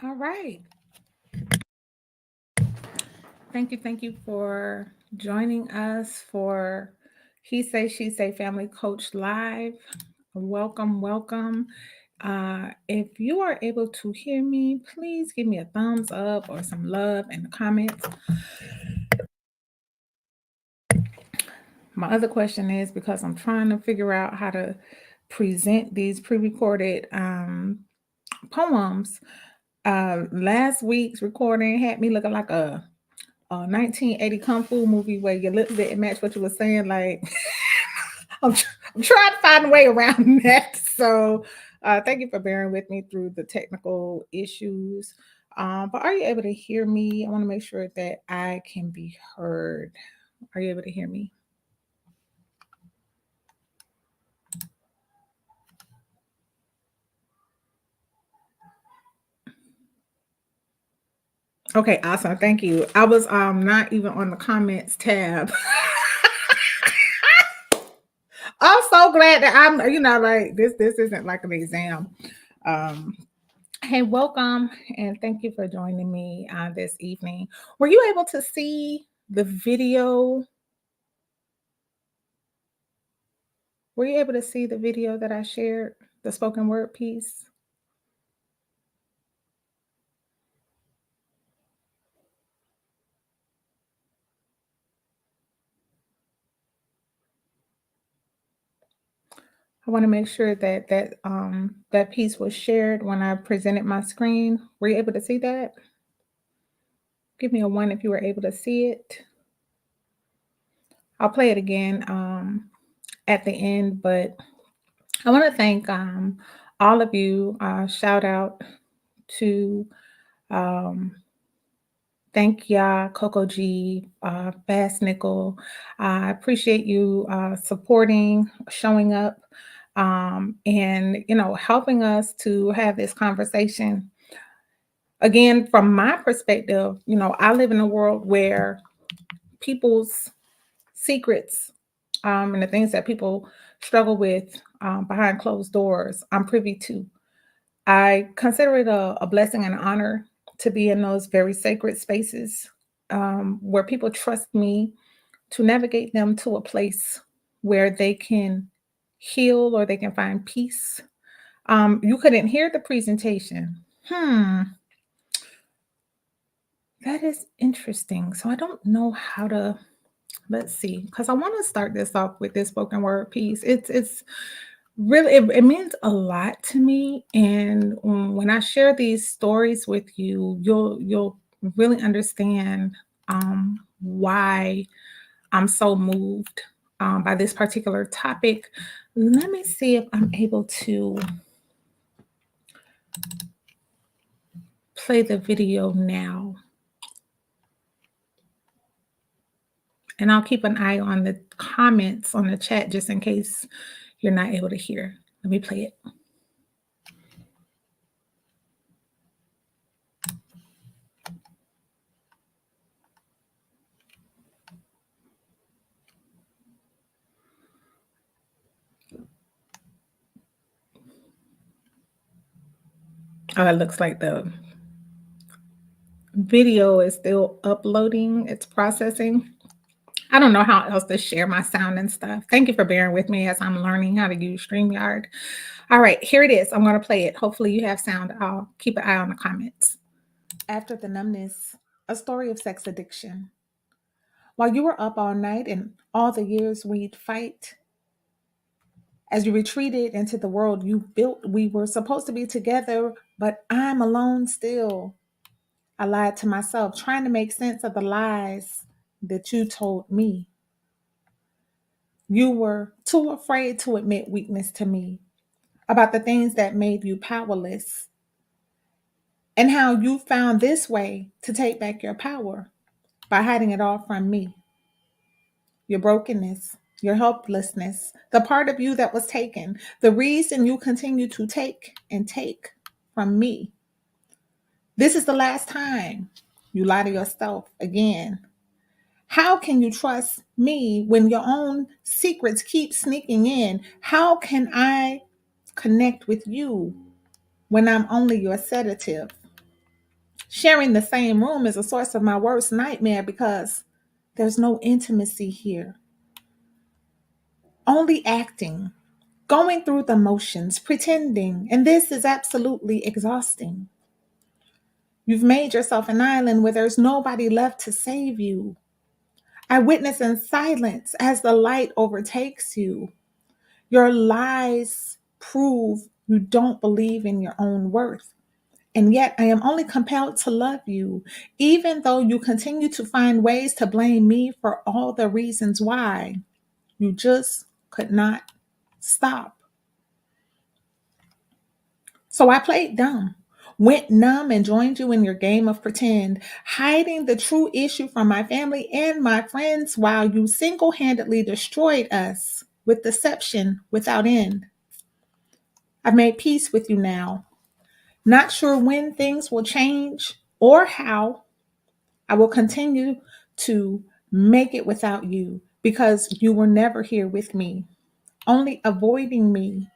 All right. Thank you for joining us for He Say, She Say Family Coach Live. Welcome, welcome. If you are able to hear me, please give me a thumbs up or some love in the comments. My other question is because I'm trying to figure out how to present these pre recorded poems. Last week's recording had me looking like a 1980 kung fu movie where your lips didn't match what you were saying. Like, I'm trying to find a way around that. So, thank you for bearing with me through the technical issues. But are you able to hear me? I want to make sure that I can be heard. Are you able to hear me? Okay, awesome. Thank you. I was not even on the comments tab. I'm so glad that I'm, like this isn't like an exam. Um, hey, welcome and thank you for joining me this evening. Were you able to see the video? Were you able to see the video that I shared, the spoken word piece? I want to make sure that that piece was shared when I presented my screen. Were you able to see that? Give me a one if you were able to see it. I'll play it again at the end, but I want to thank all of you. Shout out to um, thank ya, Coco G, Bass Nickel. I appreciate you supporting, showing up, and helping us to have this conversation. Again, from my perspective, I live in a world where people's secrets and the things that people struggle with behind closed doors, I'm privy to. I consider it a blessing and an honor to be in those very sacred spaces where people trust me to navigate them to a place where they can heal or they can find peace. You couldn't hear the presentation. That is interesting. So I don't know how to, let's see, because I want to start this off with this spoken word piece. It's really it means a lot to me, and when I share these stories with you, you'll really understand why I'm so moved by this particular topic. Let me see if I'm able to play the video now, and I'll keep an eye on the comments on the chat just in case you're not able to hear. Let me play it. Oh, it looks like the video is still uploading, it's processing. I don't know how else to share my sound and stuff. Thank you for bearing with me as I'm learning how to use StreamYard. All right, here it is. I'm going to play it. Hopefully, you have sound. I'll keep an eye on the comments. After the numbness, a story of sex addiction. While you were up all night and all the years we'd fight, as you retreated into the world you built, we were supposed to be together, but I'm alone still. I lied to myself, trying to make sense of the lies that you told me. You were too afraid to admit weakness to me about the things that made you powerless and how you found this way to take back your power by hiding it all from me. Your brokenness, your helplessness, the part of you that was taken, the reason you continue to take and take from me. This is the last time you lie to yourself again. How can you trust me when your own secrets keep sneaking in? How can I connect with you when I'm only your sedative? Sharing the same room is a source of my worst nightmare because there's no intimacy here, only acting, going through the motions, pretending, and this is absolutely exhausting. You've made yourself an island where there's nobody left to save you. I witness in silence as the light overtakes you. Your lies prove you don't believe in your own worth. And yet, I am only compelled to love you, even though you continue to find ways to blame me for all the reasons why. You just could not stop. So I played dumb, went numb, and joined you in your game of pretend, hiding the true issue from my family and my friends while you single handedly destroyed us with deception without end. I've made peace with you now. Not sure when things will change or how. I will continue to make it without you because you were never here with me, only avoiding me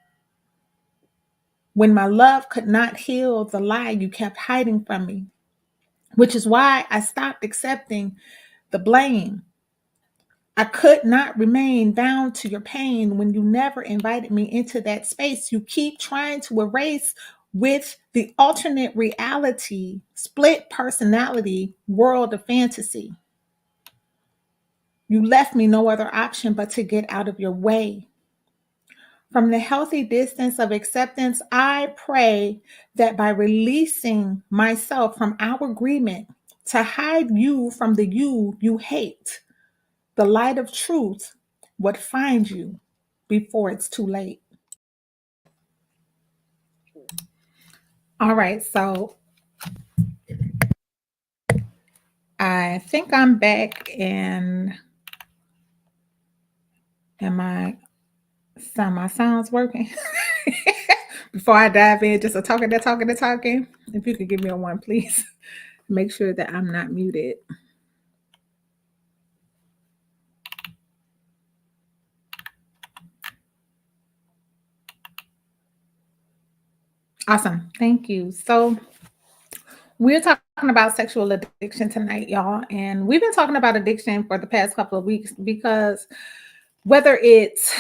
when my love could not heal the lie you kept hiding from me, which is why I stopped accepting the blame. I could not remain bound to your pain when you never invited me into that space. You keep trying to erase with the alternate reality, split personality world of fantasy. You left me no other option but to get out of your way. From the healthy distance of acceptance, I pray that by releasing myself from our agreement to hide you from the you hate, the light of truth would find you before it's too late. All right, so I think I'm back, and my sounds working? Before I dive in, just a talking. If you could give me a one, please. Make sure that I'm not muted. Awesome. Thank you. So we're talking about sexual addiction tonight, y'all. And we've been talking about addiction for the past couple of weeks because whether it's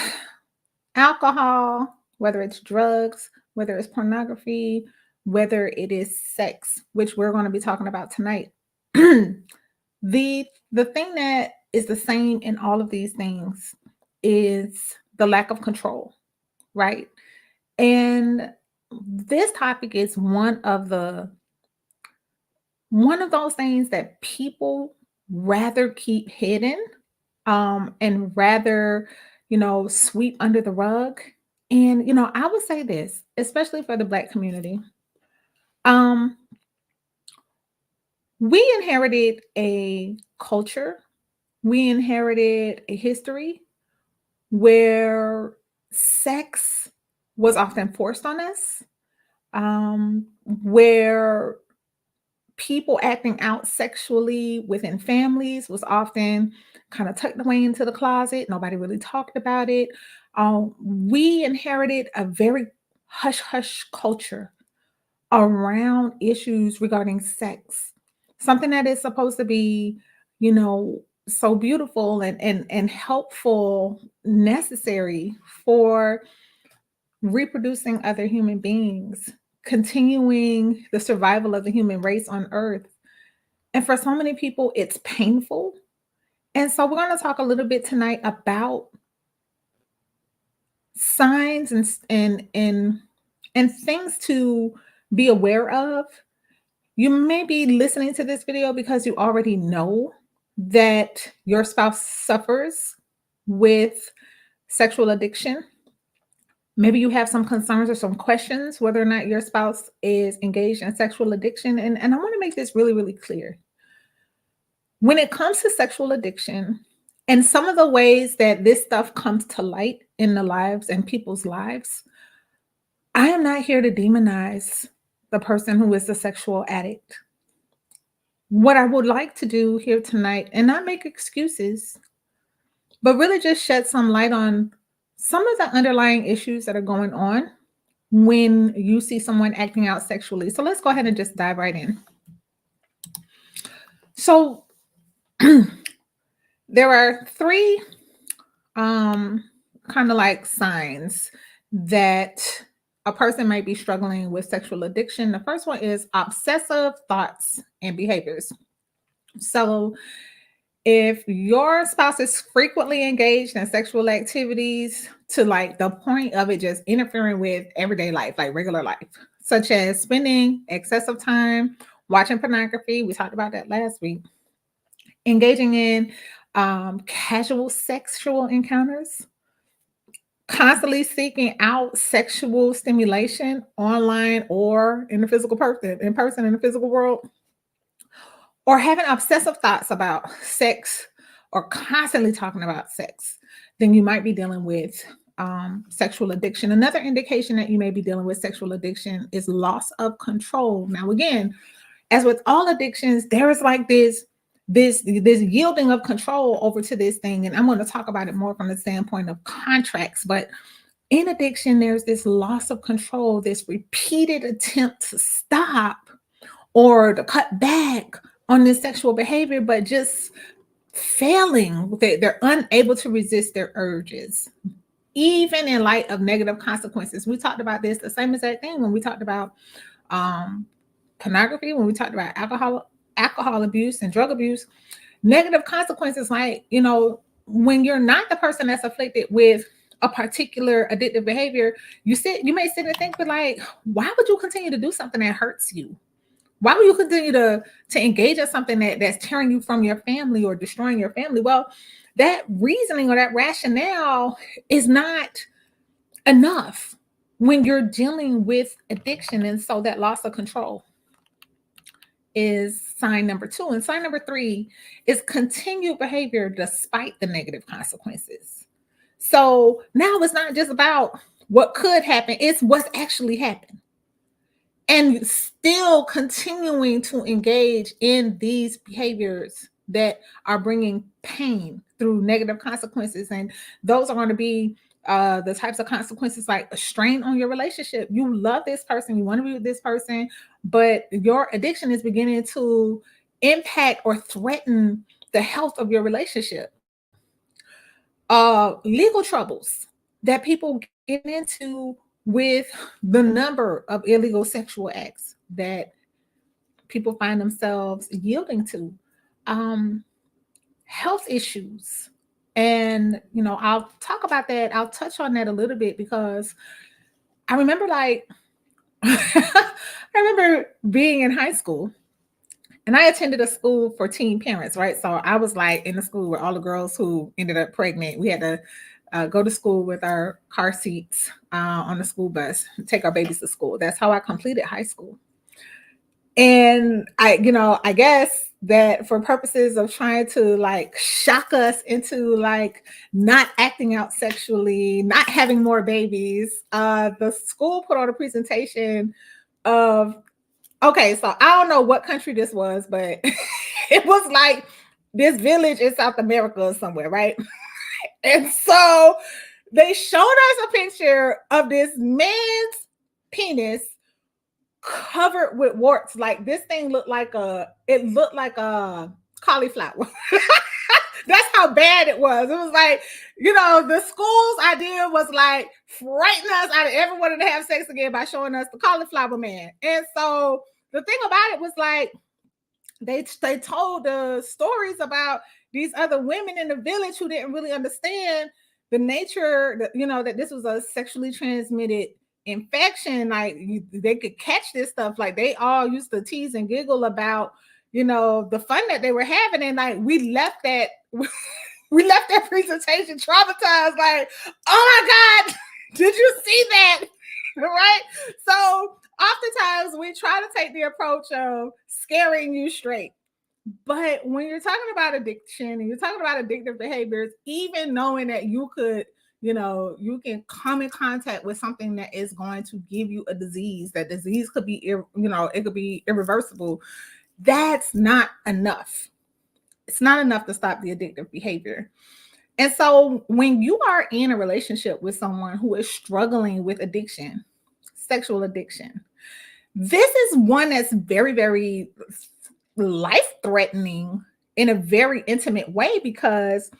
alcohol, whether it's drugs, whether it's pornography, whether it is sex, which we're going to be talking about tonight. The thing that is the same in all of these things is the lack of control, right? And this topic is one of those things that people rather keep hidden, and rather, sweep under the rug. And I would say this, especially for the Black community. Um, we inherited a culture, we inherited a history where sex was often forced on us, where people acting out sexually within families was often kind of tucked away into the closet. Nobody really talked about it. We inherited a very hush hush culture around issues regarding sex, something that is supposed to be, so beautiful and helpful, necessary for reproducing other human beings, continuing the survival of the human race on earth. And for so many people, it's painful. And so we're going to talk a little bit tonight about signs and things to be aware of. You may be listening to this video because you already know that your spouse suffers with sexual addiction. Maybe you have some concerns or some questions whether or not your spouse is engaged in sexual addiction. And I want to make this really, really clear. When it comes to sexual addiction and some of the ways that this stuff comes to light in the lives and people's lives, I am not here to demonize the person who is the sexual addict. What I would like to do here tonight, and not make excuses, but really just shed some light on some of the underlying issues that are going on when you see someone acting out sexually. So let's go ahead and just dive right in. So there are three kind of like signs that a person might be struggling with sexual addiction. The first one is obsessive thoughts and behaviors. So if your spouse is frequently engaged in sexual activities to like the point of it just interfering with everyday life, like regular life, such as spending excessive time watching pornography, we talked about that last week, engaging in casual sexual encounters, constantly seeking out sexual stimulation online or in the physical person, in person in the physical world, or having obsessive thoughts about sex or constantly talking about sex, then you might be dealing with sexual addiction. Another indication that you may be dealing with sexual addiction is loss of control. Now, again, as with all addictions, there is like this yielding of control over to this thing, and I'm going to talk about it more from the standpoint of contracts. But in addiction, there's this loss of control, this repeated attempt to stop or to cut back on this sexual behavior, but just failing. They're unable to resist their urges, even in light of negative consequences. We talked about this, the same exact thing when we talked about um, pornography, when we talked about alcohol abuse and drug abuse. Negative consequences, like, when you're not the person that's afflicted with a particular addictive behavior, you may sit and think, but like, why would you continue to do something that hurts you? Why would you continue to engage in something that's tearing you from your family or destroying your family? Well, that reasoning or that rationale is not enough when you're dealing with addiction. And so that loss of control is sign number 2. And sign number 3 is continued behavior despite the negative consequences. So now it's not just about what could happen, it's what's actually happened. And still continuing to engage in these behaviors that are bringing pain through negative consequences. And those are going to be the types of consequences like a strain on your relationship. You love this person, you want to be with this person, but your addiction is beginning to impact or threaten the health of your relationship. Legal troubles that people get into with the number of illegal sexual acts that people find themselves yielding to, health issues. And, I'll talk about that. I'll touch on that a little bit because I remember I remember being in high school and I attended a school for teen parents, right? So I was like in the school with all the girls who ended up pregnant. We had to go to school with our car seats on the school bus, take our babies to school. That's how I completed high school. And I guess that for purposes of trying to like shock us into like not acting out sexually, not having more babies, the school put on a presentation of, okay, so I don't know what country this was, but it was like this village in South America or somewhere, right? And so they showed us a picture of this man's penis covered with warts. Like this thing looked like a cauliflower. That's how bad it was. It was like, the school's idea was like frighten us out of ever wanting to have sex again by showing us the cauliflower man. And so the thing about it was like they told the stories about these other women in the village who didn't really understand the nature that, that this was a sexually transmitted infection. Like they could catch this stuff. Like they all used to tease and giggle about, the fun that they were having. And like we left that presentation traumatized, like, oh my God, did you see that? Right? So oftentimes we try to take the approach of scaring you straight. But when you're talking about addiction and you're talking about addictive behaviors, even knowing that you could, you can come in contact with something that is going to give you a disease, that disease could be, it could be irreversible. That's not enough. It's not enough to stop the addictive behavior. And so when you are in a relationship with someone who is struggling with addiction, sexual addiction, this is one that's very, very life-threatening in a very intimate way, because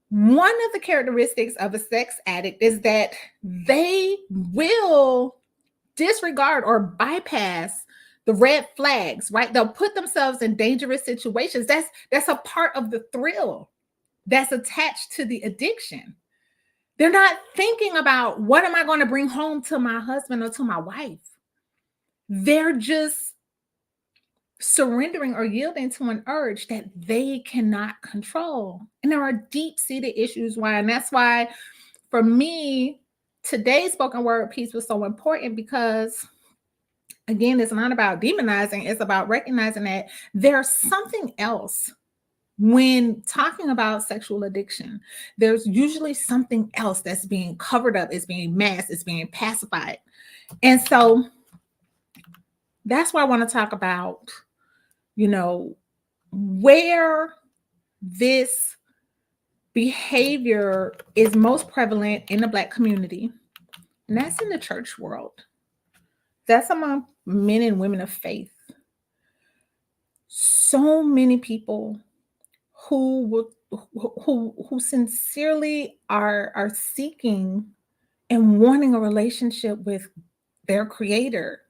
one of the characteristics of a sex addict is that they will disregard or bypass the red flags, right? They'll put themselves in dangerous situations. That's a part of the thrill that's attached to the addiction. They're not thinking about, what am I going to bring home to my husband or to my wife? They're just surrendering or yielding to an urge that they cannot control. And there are deep-seated issues why. And that's why, for me, today's spoken word piece was so important, because again, it's not about demonizing, it's about recognizing that there's something else. When talking about sexual addiction, there's usually something else that's being covered up, it's being masked, it's being pacified. And so that's why I want to talk about, where this behavior is most prevalent in the Black community. And that's in the church world. That's among men and women of faith. So many people who sincerely are seeking and wanting a relationship with their creator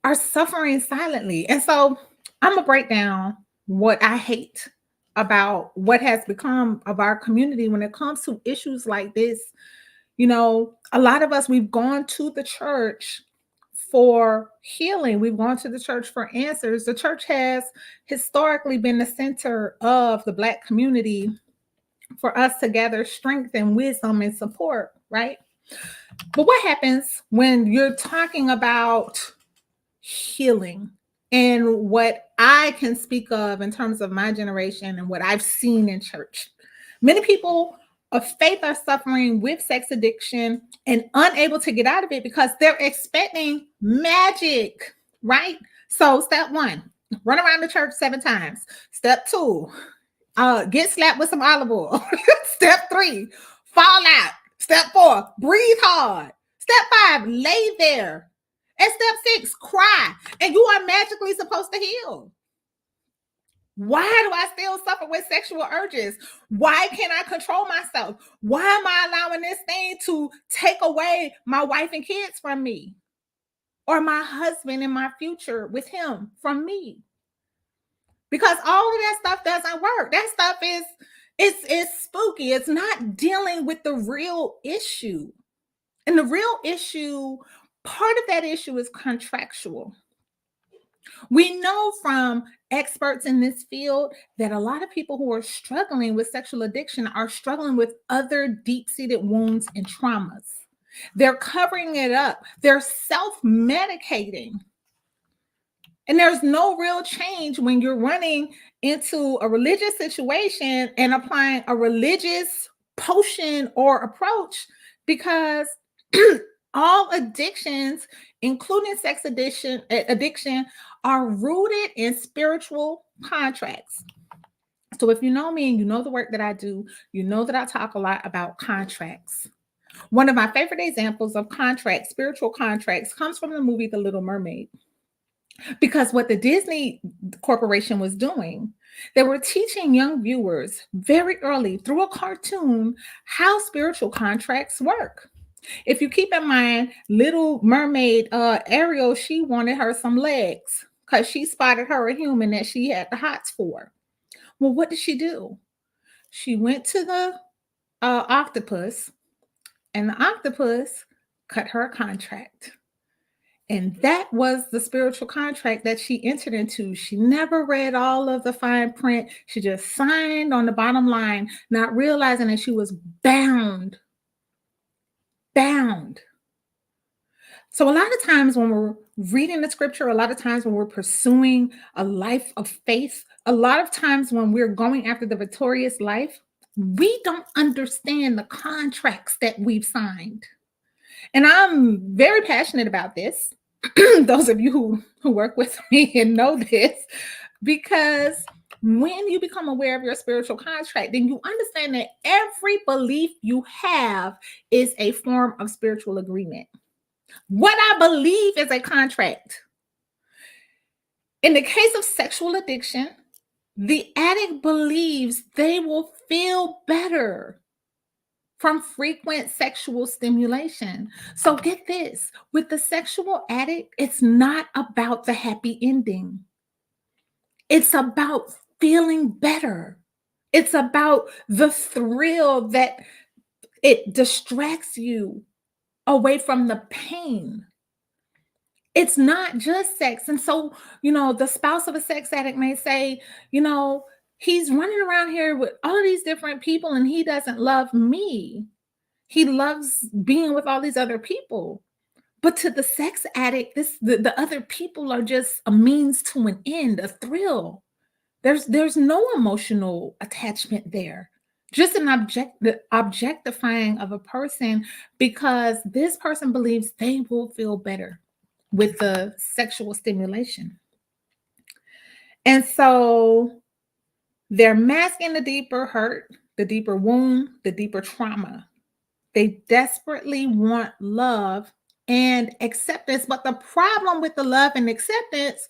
are suffering silently. And so I'm gonna break down what I hate about what has become of our community when it comes to issues like this. A lot of us, we've gone to the church for healing. We've gone to the church for answers. The church has historically been the center of the Black community for us to gather strength and wisdom and support, right? But what happens when you're talking about healing? And what I can speak of in terms of my generation and what I've seen in church, many people of faith are suffering with sex addiction and unable to get out of it because they're expecting magic, right? So step 1, run around the church 7 times. Step 2, get slapped with some olive oil. Step 3, fall out. Step 4, breathe hard. Step 5, lay there. And step 6, cry. And you are magically supposed to heal. Why do I still suffer with sexual urges? Why can't I control myself? Why am I allowing this thing to take away my wife and kids from me? Or my husband and my future with him from me? Because all of that stuff doesn't work. That stuff is spooky. It's not dealing with the real issue. And the real issue, part of that issue is contractual. We know from experts in this field that a lot of people who are struggling with sexual addiction are struggling with other deep-seated wounds and traumas. They're covering it up. They're self-medicating. And there's no real change when you're running into a religious situation and applying a religious potion or approach, because all addictions, including sex addiction, are rooted in spiritual contracts. So if you know me and you know the work that I do, you know that I talk a lot about contracts. One of my favorite examples of contracts, spiritual contracts, comes from the movie The Little Mermaid. Because what the Disney Corporation was doing, they were teaching young viewers very early through a cartoon how spiritual contracts work. If you keep in mind, Little Mermaid, Ariel, she wanted her some legs because she spotted her a human that she had the hots for. Well, what did she do? She went to the octopus, and the octopus cut her a contract. And that was the spiritual contract that she entered into. She never read all of the fine print. She just signed on the bottom line, not realizing that she was bound. So a lot of times when we're reading the scripture, a lot of times when we're pursuing a life of faith, a lot of times when we're going after the victorious life, we don't understand the contracts that we've signed. And I'm very passionate about this. Those of you who work with me and know this, because when you become aware of your spiritual contract, then you understand that every belief you have is a form of spiritual agreement. What I believe is a contract. In the case of sexual addiction, the addict believes they will feel better from frequent sexual stimulation. So get this, with the sexual addict, it's not about the happy ending. It's about feeling better. It's about the thrill that it distracts you away from the pain. It's not just sex. And so, the spouse of a sex addict may say, you know, he's running around here with all of these different people and he doesn't love me. He loves being with all these other people. But to the sex addict, the other people are just a means to an end, a thrill. There's no emotional attachment there. Just an the objectifying of a person because this person believes they will feel better with the sexual stimulation. And so they're masking the deeper hurt, the deeper wound, the deeper trauma. They desperately want love and acceptance. But the problem with the love and acceptance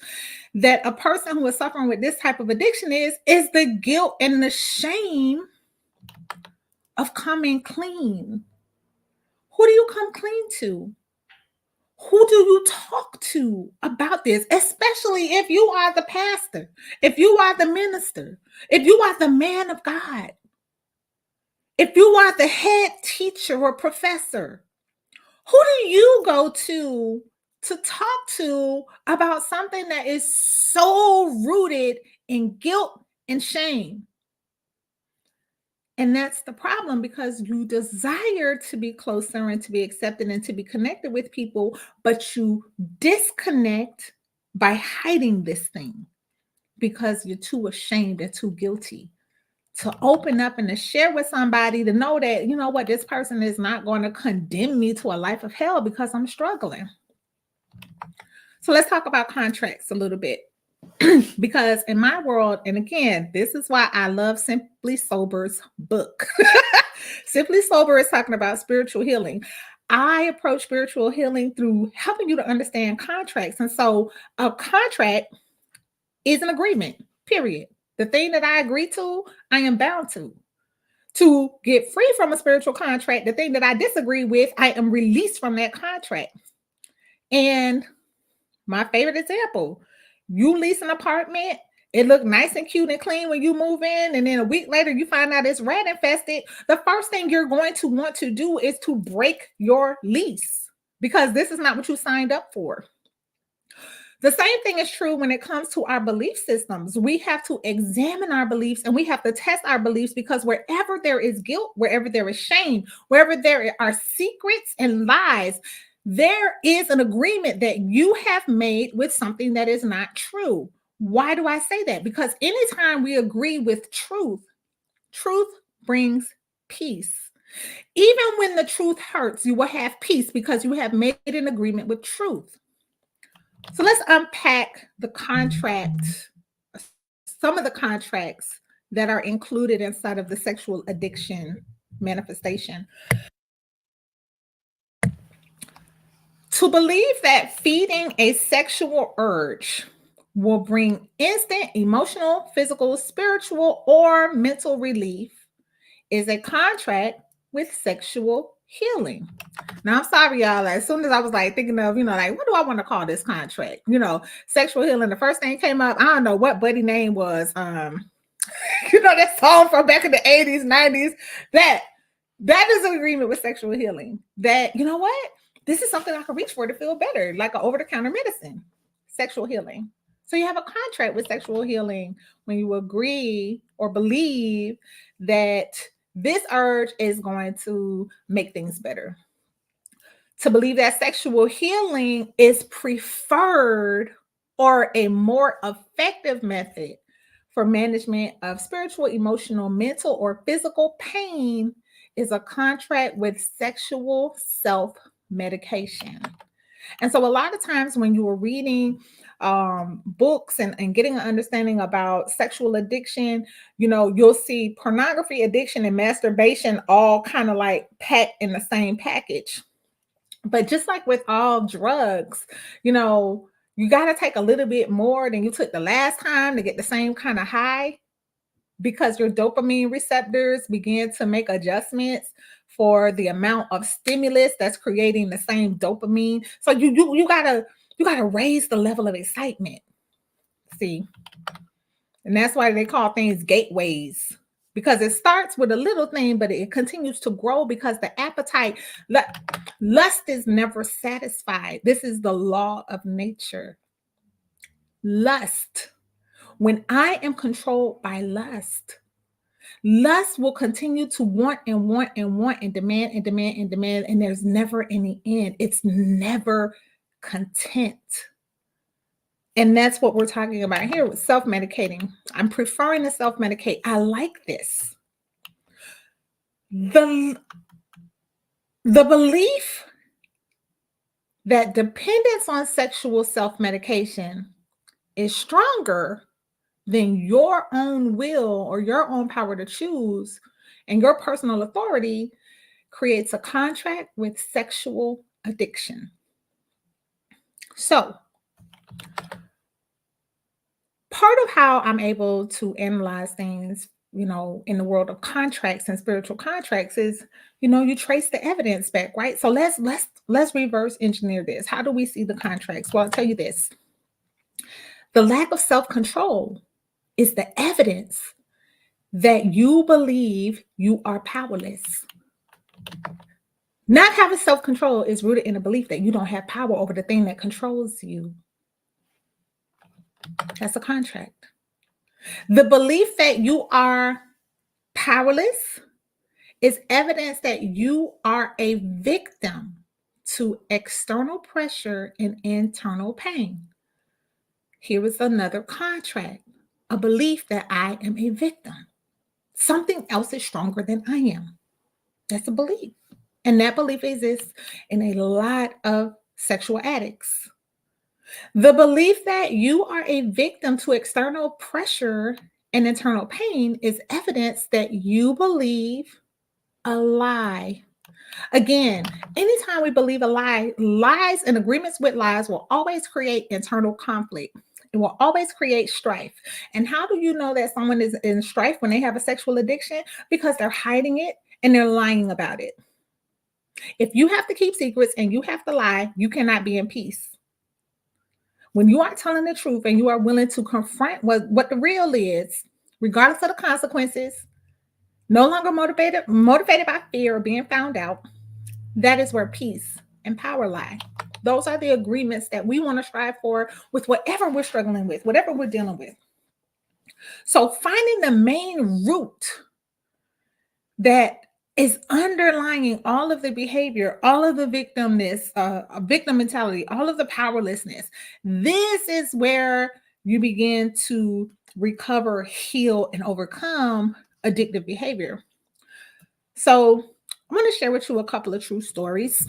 that a person who is suffering with this type of addiction is the guilt and the shame of coming clean. Who do you come clean to? Who do you talk to about this? Especially if you are the pastor, if you are the minister, if you are the man of God, if you are the head teacher or professor. Who do you go to talk to about something that is so rooted in guilt and shame? And that's the problem because you desire to be closer and to be accepted and to be connected with people, but you disconnect by hiding this thing because you're too ashamed or too guilty to open up and to share with somebody to know that, you know what, this person is not going to condemn me to a life of hell because I'm struggling. So let's talk about contracts a little bit. Because in my world, and again, this is why I love Simply Sober's book. Simply Sober is talking about spiritual healing. I approach spiritual healing through helping you to understand contracts. And so a contract is an agreement, period. The thing that I agree to, I am bound to. To get free from a spiritual contract, the thing that I disagree with, I am released from that contract. And my favorite example, you lease an apartment, it looked nice and cute and clean when you move in, and then a week later you find out it's rat infested. The first thing you're going to want to do is to break your lease because this is not what you signed up for. The same thing is true when it comes to our belief systems. We have to examine our beliefs and we have to test our beliefs because wherever there is guilt, wherever there is shame, wherever there are secrets and lies, there is an agreement that you have made with something that is not true. Why do I say that? Because anytime we agree with truth, truth brings peace. Even when the truth hurts, you will have peace because you have made an agreement with truth. So let's unpack the contract, some of the contracts that are included inside of the sexual addiction manifestation. To believe that feeding a sexual urge will bring instant emotional, physical, spiritual, or mental relief is a contract with sexual healing. Now, I'm sorry, y'all. As soon as I was like thinking of, like, what do I want to call this contract? Sexual healing. The first thing came up, I don't know what buddy name was. That song from back in the 80s, 90s. That is an agreement with sexual healing. That, you know what? This is something I can reach for to feel better, like an over-the-counter medicine. Sexual healing. So you have a contract with sexual healing when you agree or believe that this urge is going to make things better. To believe that sexual healing is preferred or a more effective method for management of spiritual, emotional, mental, or physical pain is a contract with sexual self-medication. And so a lot of times when you are reading books and getting an understanding about sexual addiction, you'll see pornography addiction and masturbation all kind of like packed in the same package. But just like with all drugs, You got to take a little bit more than you took the last time to get the same kind of high, because your dopamine receptors begin to make adjustments for the amount of stimulus that's creating the same dopamine. So you gotta raise the level of excitement. See, and that's why they call things gateways, because it starts with a little thing, but it continues to grow because the appetite, lust is never satisfied. This is the law of nature. Lust. When I am controlled by lust, lust will continue to want and want and want and demand and demand and demand, and there's never any end. It's never content. And that's what we're talking about here with self-medicating. I'm preferring to self-medicate. I like this. The belief that dependence on sexual self-medication is stronger than your own will or your own power to choose and your personal authority creates a contract with sexual addiction. So, part of how I'm able to analyze things, in the world of contracts and spiritual contracts is, you trace the evidence back, right? So let's reverse engineer this. How do we see the contracts? Well, I'll tell you this. The lack of self-control is the evidence that you believe you are powerless. Not having self-control is rooted in a belief that you don't have power over the thing that controls you. That's a contract. The belief that you are powerless is evidence that you are a victim to external pressure and internal pain. Here is another contract, a belief that I am a victim. Something else is stronger than I am. That's a belief. And that belief exists in a lot of sexual addicts. The belief that you are a victim to external pressure and internal pain is evidence that you believe a lie. Again, anytime we believe a lie, lies and agreements with lies will always create internal conflict. It will always create strife. And how do you know that someone is in strife when they have a sexual addiction? Because they're hiding it and they're lying about it. If you have to keep secrets and you have to lie, you cannot be in peace. When you are telling the truth and you are willing to confront what the real is, regardless of the consequences, no longer motivated by fear of being found out, that is where peace and power lie. Those are the agreements that we want to strive for with whatever we're struggling with, whatever we're dealing with. So finding the main root that is underlying all of the behavior, all of the victimness, victim mentality, all of the powerlessness. This is where you begin to recover, heal, and overcome addictive behavior. So I'm going to share with you a couple of true stories.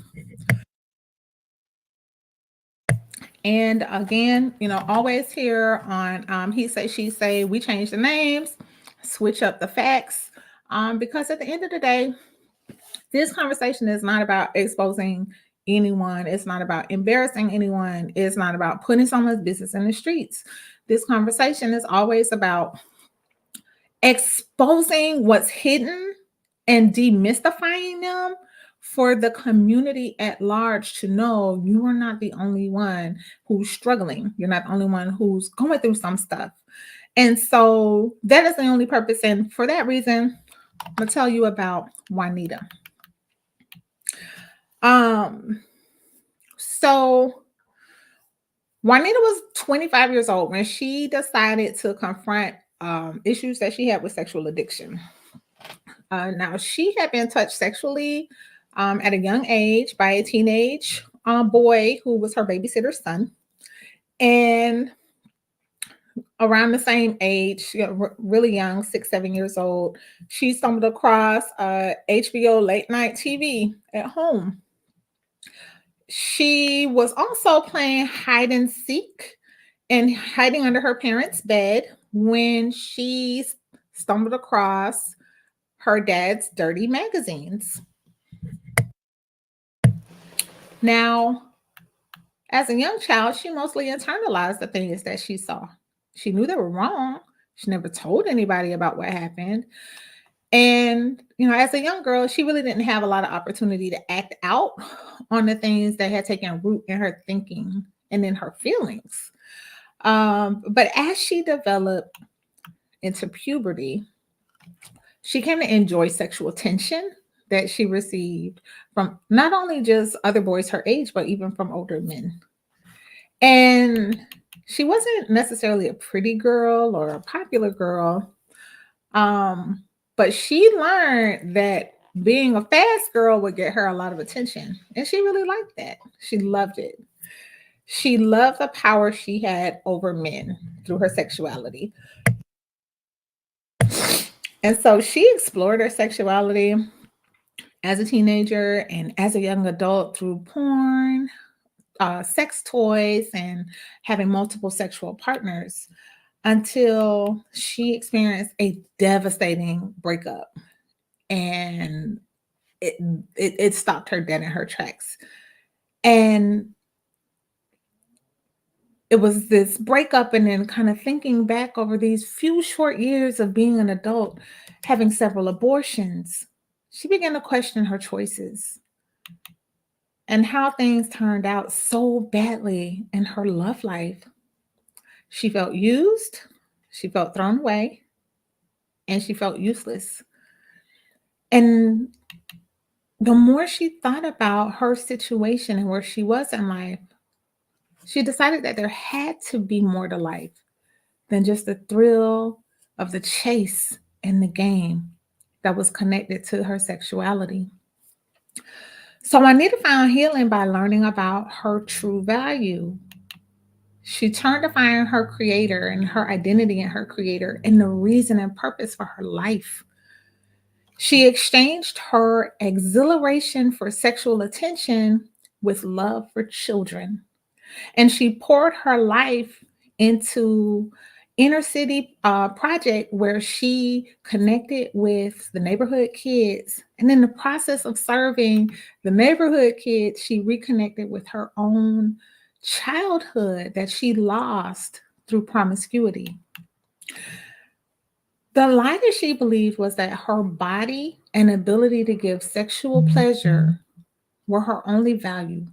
And again, always here on He Say, She Say, we change the names, switch up the facts, because at the end of the day, this conversation is not about exposing anyone. It's not about embarrassing anyone. It's not about putting someone's business in the streets. This conversation is always about exposing what's hidden and demystifying them for the community at large to know you are not the only one who's struggling. You're not the only one who's going through some stuff. And so that is the only purpose. And for that reason, I'm going to tell you about Juanita. So Juanita was 25 years old when she decided to confront issues that she had with sexual addiction. Now, she had been touched sexually at a young age by a teenage boy who was her babysitter's son. And around the same age, really young, 6-7 years old, she stumbled across HBO late night TV at home. She was also playing hide and seek and hiding under her parents' bed when she stumbled across her dad's dirty magazines. Now, As a young child, she mostly internalized the things that she saw. She knew they were wrong. She never told anybody about what happened. And, as a young girl, she really didn't have a lot of opportunity to act out on the things that had taken root in her thinking and in her feelings. But as she developed into puberty, she came to enjoy sexual attention that she received from not only just other boys her age, but even from older men. And she wasn't necessarily a pretty girl or a popular girl, but she learned that being a fast girl would get her a lot of attention. And she really liked that. She loved it. She loved the power she had over men through her sexuality. And so she explored her sexuality as a teenager and as a young adult through porn, sex toys, and having multiple sexual partners until she experienced a devastating breakup. And it, it stopped her dead in her tracks. And it was this breakup, and then kind of thinking back over these few short years of being an adult, having several abortions, she began to question her choices and how things turned out so badly in her love life. She felt used, she felt thrown away, and she felt useless. And the more she thought about her situation and where she was in life, she decided that there had to be more to life than just the thrill of the chase and the game that was connected to her sexuality. So Juanita found healing by learning about her true value. She turned to find her creator and her identity in her creator and the reason and purpose for her life. She exchanged her exhilaration for sexual attention with love for children. And she poured her life into inner city project where she connected with the neighborhood kids. And in the process of serving the neighborhood kids, she reconnected with her own childhood that she lost through promiscuity. The lie that she believed was that her body and ability to give sexual pleasure were her only value.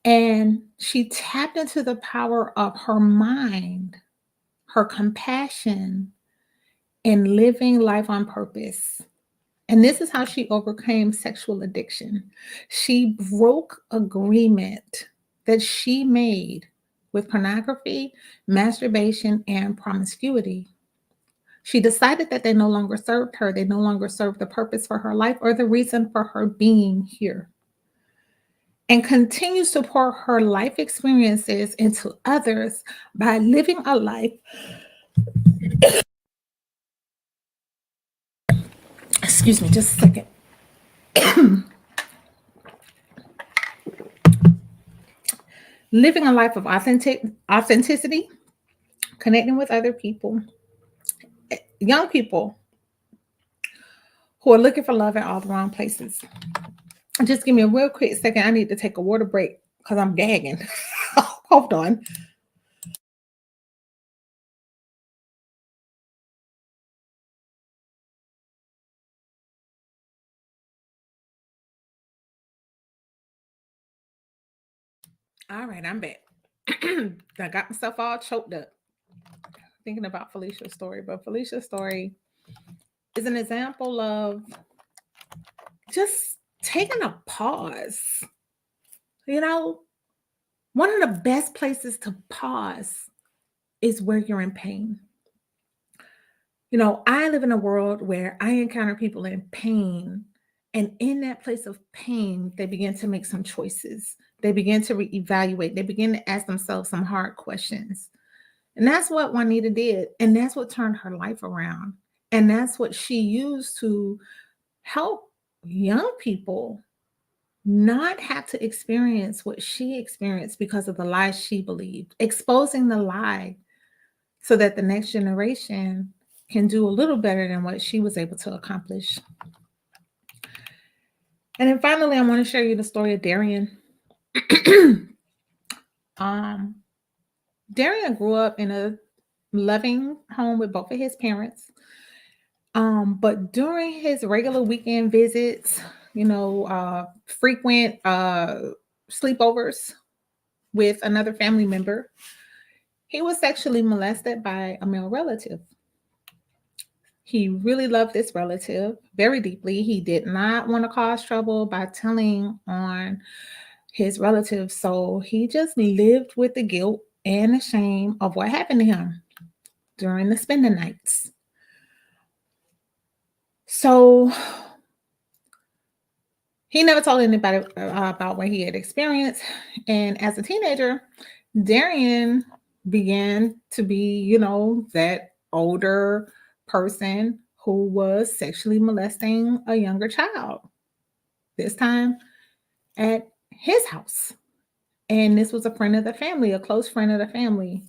And she tapped into the power of her mind, her compassion, and living life on purpose. And this is how she overcame sexual addiction. She broke agreement that she made with pornography, masturbation, and promiscuity. She decided that they no longer served her, they no longer served the purpose for her life or the reason for her being here, and continues to pour her life experiences into others by living a life, excuse me, just a second, living a life of authenticity, connecting with other people, young people who are looking for love in all the wrong places. Just give me a real quick second. I need to take a water break because I'm gagging. Hold on. All right, I'm back. I got myself all choked up thinking about Felicia's story, but Felicia's story is an example of just taking a pause. You know, one of the best places to pause is where you're in pain. I live in a world where I encounter people in pain. And in that place of pain, they begin to make some choices. They begin to reevaluate. They begin to ask themselves some hard questions. And that's what Juanita did. And that's what turned her life around. And that's what she used to help young people not have to experience what she experienced because of the lies she believed, exposing the lie so that the next generation can do a little better than what she was able to accomplish. And then finally, I want to share you the story of Darian. um, Darian grew up in a loving home with both of his parents. But during his regular weekend visits, frequent sleepovers with another family member, he was sexually molested by a male relative. He really loved this relative very deeply. He did not want to cause trouble by telling on his relatives. So he just lived with the guilt and the shame of what happened to him during the spending nights. So he never told anybody about what he had experienced. And as a teenager, Darian began to be, that older person who was sexually molesting a younger child, this time at his house. And this was a friend of the family, a close friend of the family.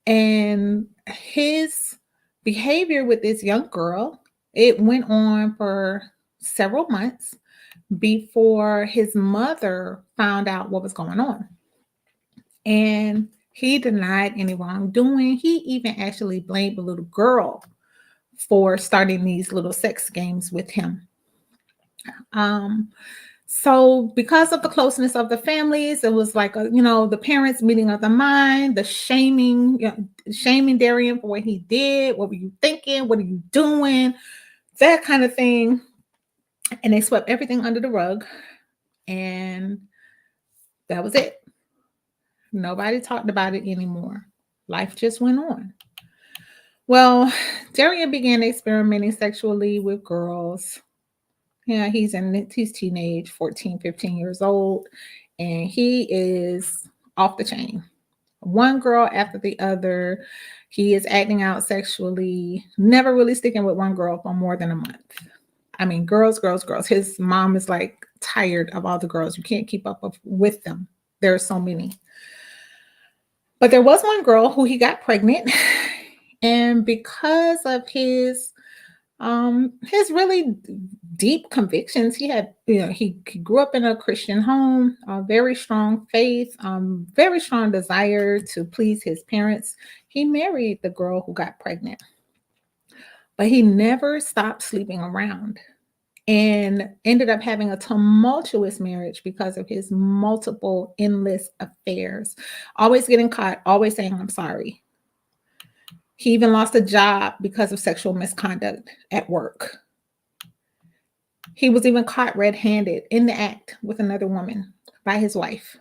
And his behavior with this young girl, it went on for several months before his mother found out what was going on. And he denied any wrongdoing. He even actually blamed the little girl for starting these little sex games with him. Um, so because of the closeness of the families, it was like the parents meeting of the mind, the shaming, shaming Darian for what he did. What were you thinking? What are you doing? That kind of thing. And they swept everything under the rug. And that was it. Nobody talked about it anymore. Life just went on. Well, Darian began experimenting sexually with girls. Yeah, he's teenage, 14, 15 years old, and he is off the chain. One girl after the other. He is acting out sexually, never really sticking with one girl for more than a month. I mean, girls, girls, girls. His mom is like tired of all the girls. You can't keep up with them. There are so many. But there was one girl who he got pregnant, and because of his really deep convictions, he grew up in a Christian home, a very strong faith, very strong desire to please his parents. He married the girl who got pregnant, but he never stopped sleeping around and ended up having a tumultuous marriage because of his multiple endless affairs, always getting caught, always saying, I'm sorry. He even lost a job because of sexual misconduct at work. He was even caught red-handed in the act with another woman by his wife,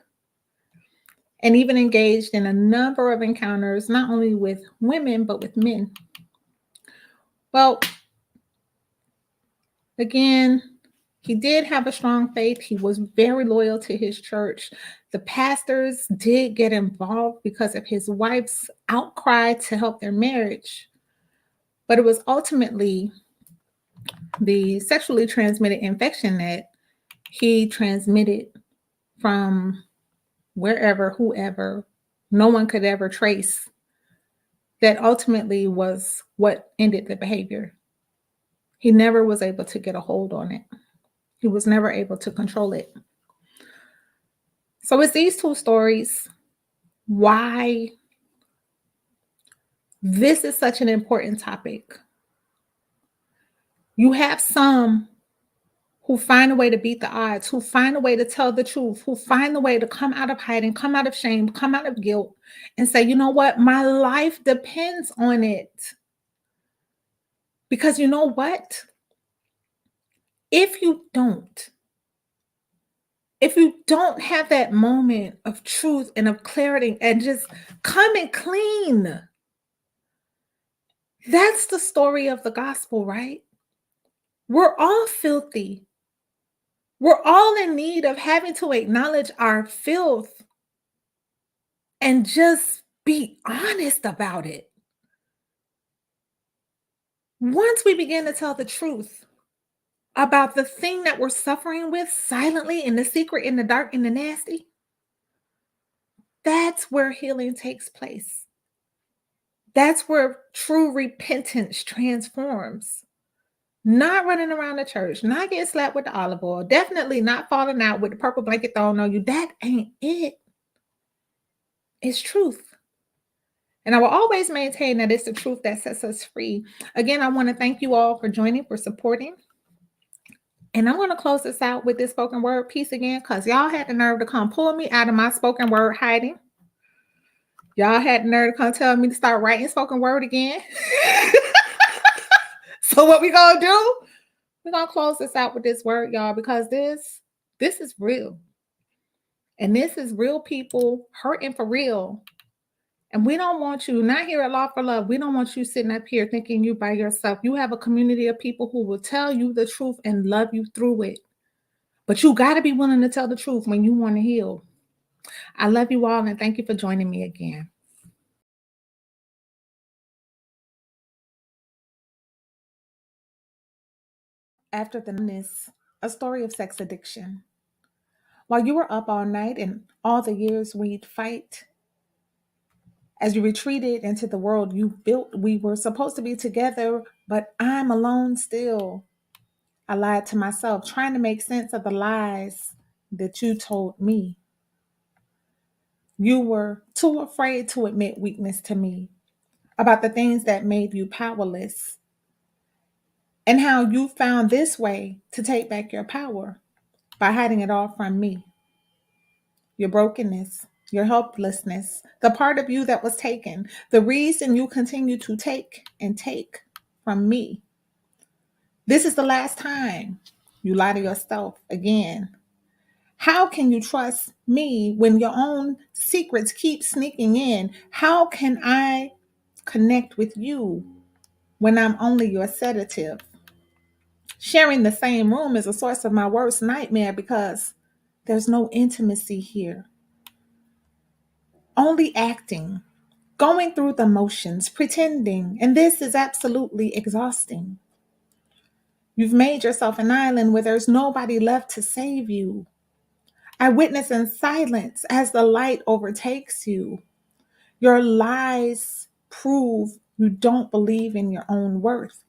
and even engaged in a number of encounters, not only with women, but with men. Well, again, he did have a strong faith. He was very loyal to his church. The pastors did get involved because of his wife's outcry to help their marriage. But it was ultimately the sexually transmitted infection that he transmitted from wherever, whoever, no one could ever trace, that ultimately was what ended the behavior. He never was able to get a hold on it. He was never able to control it. So it's these two stories why this is such an important topic. You have some who find a way to beat the odds, who find a way to tell the truth, who find a way to come out of hiding, come out of shame, come out of guilt, and say, you know what? My life depends on it. Because you know what? If you don't, if you don't have that moment of truth and of clarity and just coming clean, that's the story of the gospel, right? We're all filthy. We're all in need of having to acknowledge our filth and just be honest about it. Once we begin to tell the truth about the thing that we're suffering with silently in the secret, in the dark, in the nasty, that's where healing takes place. That's where true repentance transforms. not running around the church, not getting slapped with the olive oil, definitely not falling out with the purple blanket thrown on you. That ain't it. It's truth. And I will always maintain that it's the truth that sets us free. Again, I want to thank you all for joining, for supporting. And I'm going to close this out with this spoken word piece again because y'all had the nerve to come pull me out of my spoken word hiding. Y'all had the nerve to come tell me to start writing spoken word again. So what we going to do? We're going to close this out with this word, y'all, because this is real. And this is real people hurting for real. And we don't want you, not here at Law for Love, we don't want you sitting up here thinking you by yourself. You have a community of people who will tell you the truth and love you through it. But you got to be willing to tell the truth when you want to heal. I love you all and thank you for joining me again. After the Numbness, a story of sex addiction. While you were up all night and all the years we'd fight, as you retreated into the world you built, we were supposed to be together, but I'm alone still. I lied to myself, trying to make sense of the lies that you told me. You were too afraid to admit weakness to me about the things that made you powerless and how you found this way to take back your power by hiding it all from me. Your brokenness, your helplessness, the part of you that was taken, the reason you continue to take and take from me. This is the last time you lie to yourself again. How can you trust me when your own secrets keep sneaking in? How can I connect with you when I'm only your sedative? Sharing the same room is a source of my worst nightmare because there's no intimacy here. Only acting, going through the motions, pretending, and this is absolutely exhausting. You've made yourself an island where there's nobody left to save you. I witness in silence as the light overtakes you. Your lies prove you don't believe in your own worth.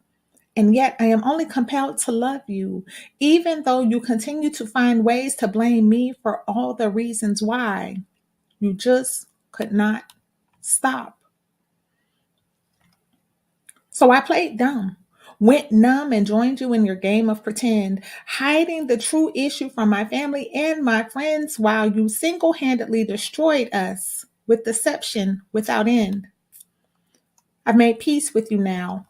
And yet I am only compelled to love you, even though you continue to find ways to blame me for all the reasons why. You just could not stop. So I played dumb, went numb, and joined you in your game of pretend, hiding the true issue from my family and my friends while you single-handedly destroyed us with deception without end. I've made peace with you now.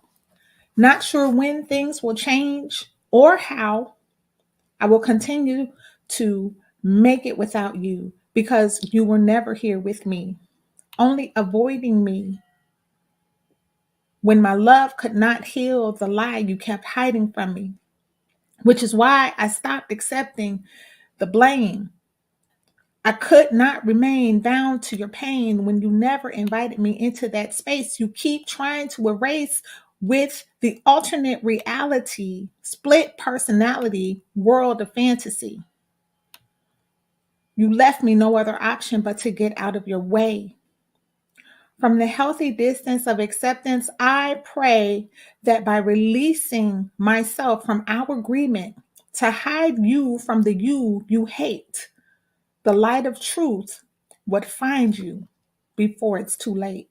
Not sure when things will change or how. I will continue to make it without you because you were never here with me, only avoiding me when my love could not heal the lie you kept hiding from me, which is why I stopped accepting the blame. I could not remain bound to your pain when you never invited me into that space you keep trying to erase with the alternate reality, split personality world of fantasy. You left me no other option but to get out of your way. From the healthy distance of acceptance, I pray that by releasing myself from our agreement to hide you from the you hate, the light of truth would find you before it's too late.